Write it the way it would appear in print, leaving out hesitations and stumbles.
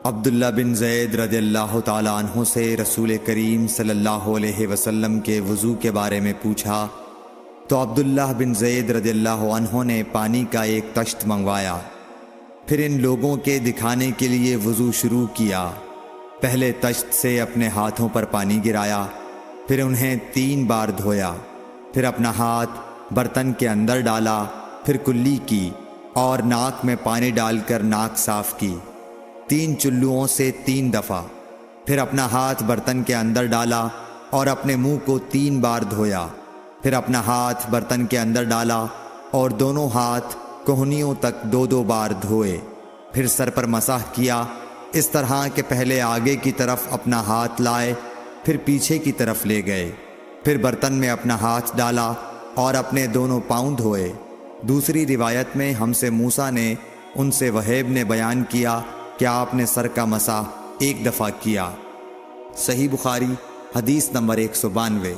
عبداللہ بن زید رضی اللہ تعالیٰ عنہ سے رسول کریم صلی اللہ علیہ وسلم کے وضو کے بارے میں پوچھا تو عبداللہ بن زید رضی اللہ عنہ نے پانی کا ایک تشت منگوایا، پھر ان لوگوں کے دکھانے کے لیے وضو شروع کیا۔ پہلے تشت سے اپنے ہاتھوں پر پانی گرایا، پھر انہیں 3 بار دھویا، پھر اپنا ہاتھ برتن کے اندر ڈالا، پھر کلی کی اور ناک میں پانی ڈال کر ناک صاف کی 3 چلوؤں سے 3 دفعہ، پھر اپنا ہاتھ برتن کے اندر ڈالا اور اپنے منہ کو 3 بار دھویا، پھر اپنا ہاتھ برتن کے اندر ڈالا اور دونوں ہاتھ کوہنیوں تک 2 بار دھوئے، پھر سر پر مسح کیا، اس طرح کہ پہلے آگے کی طرف اپنا ہاتھ لائے، پھر پیچھے کی طرف لے گئے، پھر برتن میں اپنا ہاتھ ڈالا اور اپنے دونوں پاؤں دھوئے۔ دوسری روایت میں ہم سے موسیٰ نے ان سے وہیب نے بیان کیا کہ آپ نے سر کا مسح 1 دفعہ کیا۔ صحیح بخاری حدیث نمبر 192۔